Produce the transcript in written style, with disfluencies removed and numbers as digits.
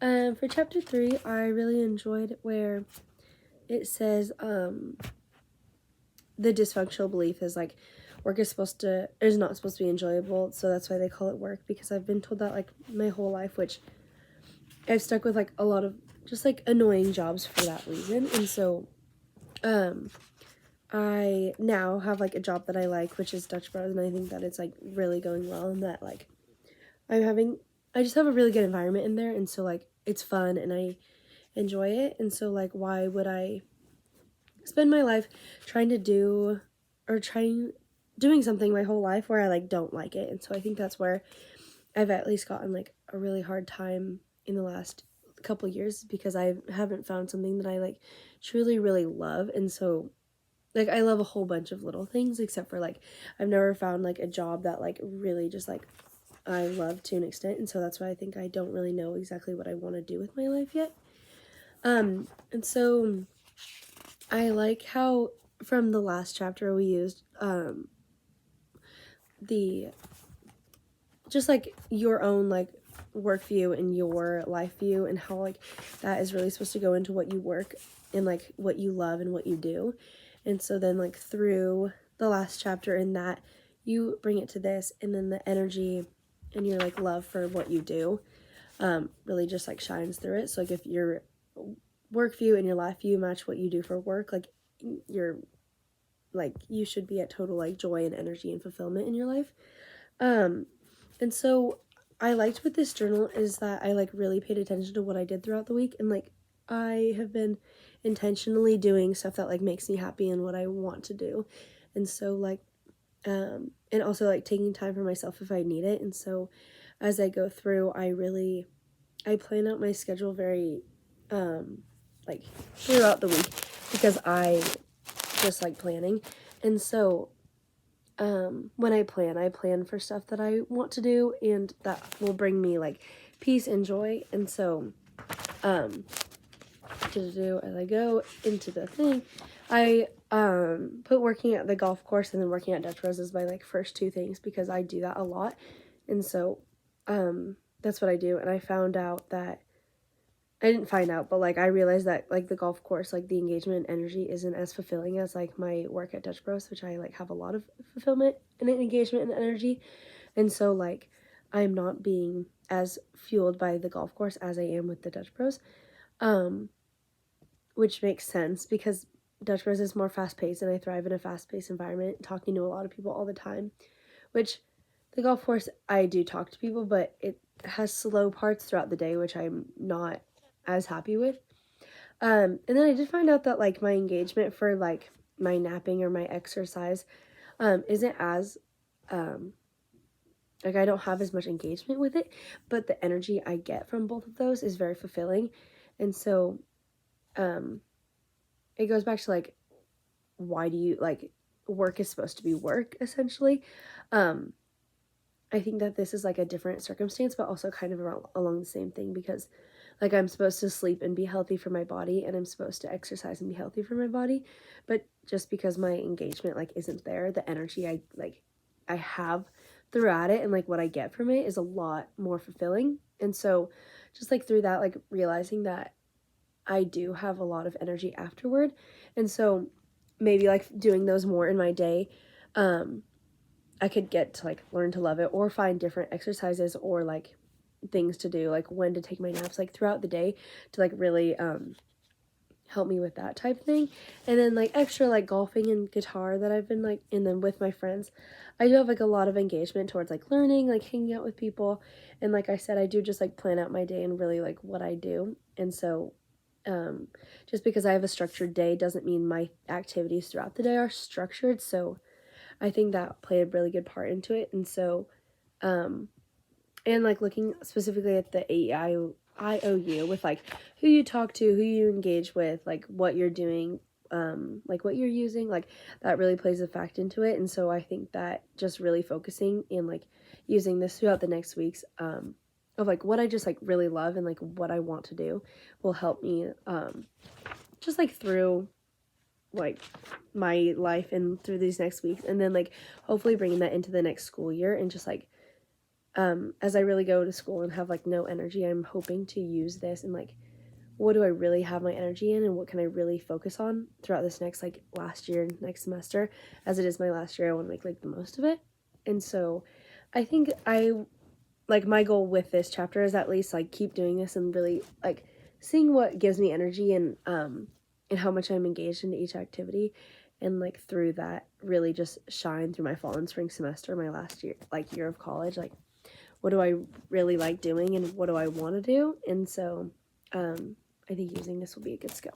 For chapter 3, I really enjoyed where it says the dysfunctional belief is like work is not supposed to be enjoyable, so that's why they call it work, because I've been told that like my whole life, which I've stuck with like a lot of just like annoying jobs for that reason. And so I now have like a job that I like, which is Dutch Bros, and I think that it's like really going well, and that like I just have a really good environment in there, and so like it's fun and I enjoy it. And so like why would I spend my life trying to do or doing something my whole life where I like don't like it? And so I think that's where I've at least gotten like a really hard time in the last couple years, because I haven't found something that I like truly really love. And so like I love a whole bunch of little things, except for like I've never found like a job that like really just like I love to an extent. And so that's why I think I don't really know exactly what I want to do with my life yet. And so I like how from the last chapter we used the just like your own like work view and your life view, and how like that is really supposed to go into what you work and like what you love and what you do. And so then like through the last chapter in that, you bring it to this, and then the energy and your like love for what you do really just like shines through it. So like if your work view and your life view match what you do for work, like you're like you should be at total like joy and energy and fulfillment in your life. And so I liked with this journal is that I like really paid attention to what I did throughout the week, and like I have been intentionally doing stuff that like makes me happy and what I want to do. And so like and also like taking time for myself if I need it. And so as I go through, I plan out my schedule very like throughout the week, because I just like planning. And so when I plan for stuff that I want to do and that will bring me like peace and joy. And so as I go into the thing, I put working at the golf course and then working at Dutch Bros as my like first two things, because I do that a lot. And so that's what I do. And I found out that I didn't find out, but like I realized that like the golf course, like the engagement and energy isn't as fulfilling as like my work at Dutch Bros, which I like have a lot of fulfillment and engagement and energy. And so like I'm not being as fueled by the golf course as I am with the Dutch Bros. Which makes sense, because Dutch Bros is more fast paced and I thrive in a fast paced environment, talking to a lot of people all the time. Which the golf course, I do talk to people, but it has slow parts throughout the day, which I'm not as happy with. And then I did find out that like my engagement for like my napping or my exercise isn't as like I don't have as much engagement with it, but the energy I get from both of those is very fulfilling. And so it goes back to like why do you like work is supposed to be work essentially. I think that this is like a different circumstance, but also kind of along the same thing, because like I'm supposed to sleep and be healthy for my body, and I'm supposed to exercise and be healthy for my body. But just because my engagement like isn't there, the energy I have throughout it and like what I get from it is a lot more fulfilling. And so just like through that, like realizing that I do have a lot of energy afterward. And so maybe like doing those more in my day, I could get to like learn to love it, or find different exercises or like things to do, like when to take my naps like throughout the day, to like really help me with that type thing. And then like extra like golfing and guitar that I've been like, and then with my friends I do have like a lot of engagement towards like learning, like hanging out with people. And like I said, I do just like plan out my day and really like what I do. And so just because I have a structured day doesn't mean my activities throughout the day are structured. So I think that played a really good part into it. And so and like looking specifically at the IOU with like who you talk to, who you engage with, like what you're doing, like what you're using, like that really plays a fact into it. And so I think that just really focusing and like using this throughout the next weeks of like what I just like really love and like what I want to do will help me just like through like my life and through these next weeks, and then like hopefully bringing that into the next school year, and just like as I really go to school and have like no energy, I'm hoping to use this and like, what do I really have my energy in and what can I really focus on throughout this next like last year and next semester. As it is my last year, I want to make like the most of it. And so I think I like my goal with this chapter is at least like keep doing this and really like seeing what gives me energy and how much I'm engaged into each activity, and like through that really just shine through my fall and spring semester, my last year like year of college, like what do I really like doing and what do I want to do. And so I think using this will be a good skill.